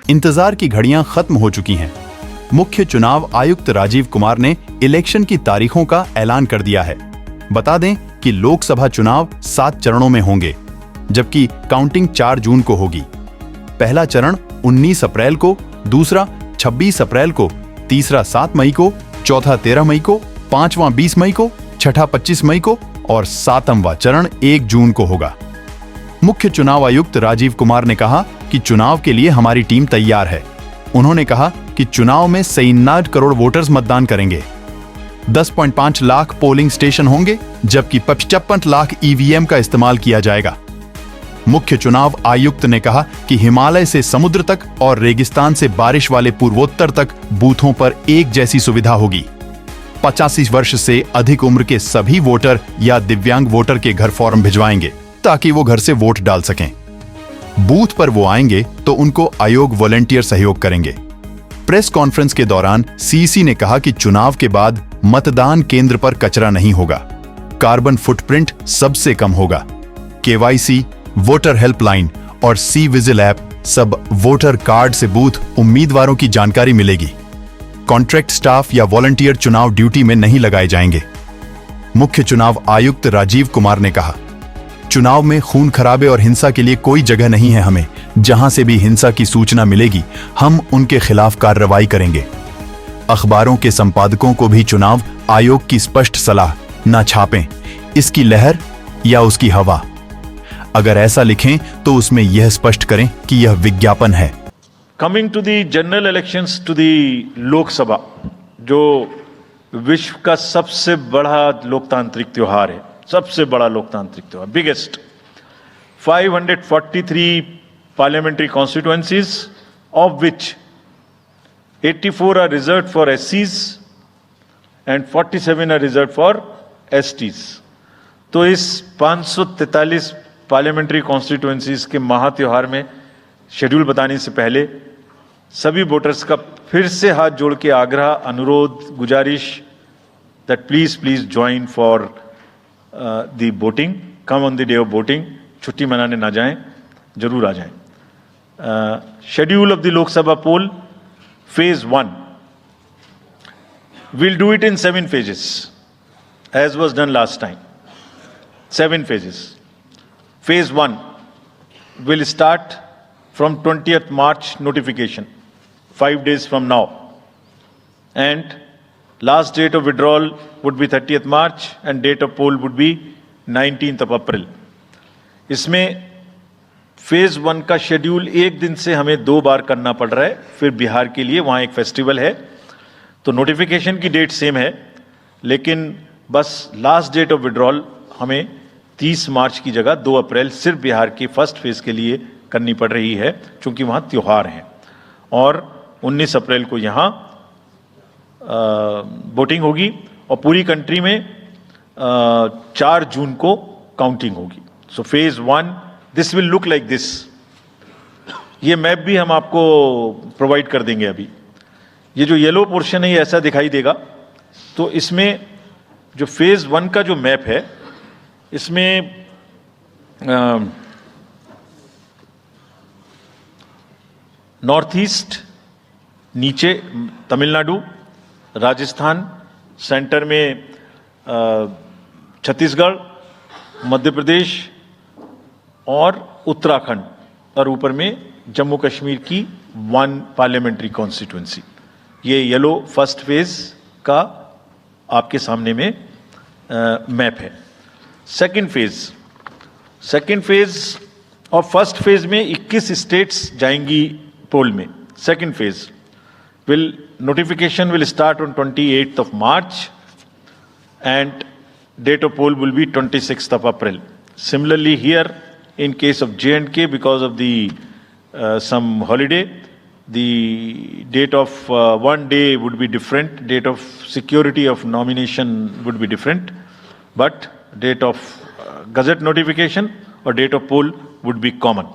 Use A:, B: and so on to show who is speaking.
A: इंतजार की घड़ियां खत्म हो चुकी हैं। मुख्य चुनाव आयुक्त राजीव कुमार ने इलेक्शन की तारीखों का ऐलान कर दिया है। बता दें कि लोकसभा चुनाव 7 चरणों में होंगे, जबकि काउंटिंग 4 जून को होगी। पहला चरण 19 अप्रैल को, दूसरा 26 अप्रैल को, तीसरा 7 मई को, चौथा 13 मई को, पांचवां 20 मई को, छठा 25 मई को और 7वां चरण 1 जून को होगा। मुख्य चुनाव आयुक्त राजीव कुमार ने कहा कि चुनाव के लिए हमारी टीम तैयार है। उन्होंने कहा कि चुनाव में 59 करोड़ वोटर्स मतदान करेंगे। 10.5 लाख पोलिंग स्टेशन होंगे, जबकि 55 लाख ईवीएम का इस्तेमाल किया जाएगा। मुख्य चुनाव आयुक्त ने कहा कि हिमालय से समुद्र तक और रेगिस्तान से बारिश वाले पूर्वोत्तर तक बूथों पर एक जैसी सुविधा होगी। 85 वर्ष से अधिक उम्र के सभी वोटर या दिव्यांग वोटर के घर फॉर्म भिजवाएंगे ताकि वो घर से वोट डाल सकें। बूथ पर वो आएंगे तो उनको आयोग वॉलंटियर सहयोग करेंगे। प्रेस कॉन्फ्रेंस के दौरान सीईसी ने कहा कि चुनाव के बाद मतदान केंद्र पर कचरा नहीं होगा, कार्बन फुटप्रिंट सबसे कम होगा। केवाईसी, वोटर हेल्पलाइन और सी विजिल ऐप सब वोटर कार्ड से बूथ उम्मीदवारों की जानकारी मिलेगी। कॉन्ट्रैक्ट स्टाफ या वॉलंटियर चुनाव ड्यूटी में नहीं लगाए जाएंगे। मुख्य चुनाव आयुक्त राजीव कुमार ने कहा, चुनाव में खून खराबे और हिंसा के लिए कोई जगह नहीं है। हमें जहां से भी हिंसा की सूचना मिलेगी, हम उनके खिलाफ कार्रवाई करेंगे। अखबारों के संपादकों को भी चुनाव आयोग की स्पष्ट सलाह, न छापें, इसकी लहर या उसकी हवा। अगर ऐसा लिखें तो उसमें यह स्पष्ट करें कि यह विज्ञापन है।
B: Coming to the general elections to the Lok Sabha, जो विश्व का सबसे बड़ा लोकतांत्रिक त्योहार है, सबसे बड़ा लोकतांत्रिक त्योहार, biggest. 543 parliamentary constituencies, of which 84 are reserved for SCs and 47 are reserved for STs। तो इस 543 पार्लियामेंट्री कॉन्स्टिट्यूएंसीज के महात्योहार में शेड्यूल बताने से पहले सभी वोटर्स का फिर से हाथ जोड़ के आग्रह, अनुरोध, गुजारिश that please join for the voting, come on the day of voting. छुट्टी मनाने ना जाएं, जरूर आ जाएं। Schedule of the Lok Sabha poll, Phase 1, we'll do it in 7 phases, as was done last time. 7 phases. Phase 1 will start from 20th March notification, 5 days from now. And last date of withdrawal would be 30th March and date of poll would be 19th of April. इसमें phase 1 का schedule एक दिन से हमें 2 बार करना पड़ रहा है। फिर बिहार के लिए वहाँ एक फेस्टिवल है, तो नोटिफिकेशन की डेट सेम है, लेकिन बस लास्ट डेट ऑफ विड्रॉल हमें 30 मार्च की जगह 2 अप्रैल सिर्फ बिहार के फर्स्ट फेज के लिए करनी पड़ रही है, क्योंकि वहाँ त्योहार हैं। और 19 अप्रैल को यहाँ वोटिंग होगी और पूरी कंट्री में 4 जून को काउंटिंग होगी। So phase 1 this will look like this. ये मैप भी हम आपको प्रोवाइड कर देंगे। अभी ये जो येलो पोर्शन है ये ऐसा दिखाई देगा। तो इसमें जो फेज 1 का जो मैप है, इसमें नॉर्थ ईस्ट, नीचे तमिलनाडु, राजस्थान, सेंटर में छत्तीसगढ़, मध्य प्रदेश और उत्तराखंड, और ऊपर में जम्मू कश्मीर की 1 पार्लियामेंट्री कॉन्स्टिट्यूएंसी। ये येलो फर्स्ट फेज का आपके सामने में मैप है। सेकंड फेज और फर्स्ट फेज में 21 स्टेट्स जाएंगी पोल में। Second phase notification will start on 28th of March and date of poll will be 26th of April. Similarly here, in case of J&K, because of the some holiday, the date of one day would be different, date of security of nomination would be different, but date of gazette notification or date of poll would be common.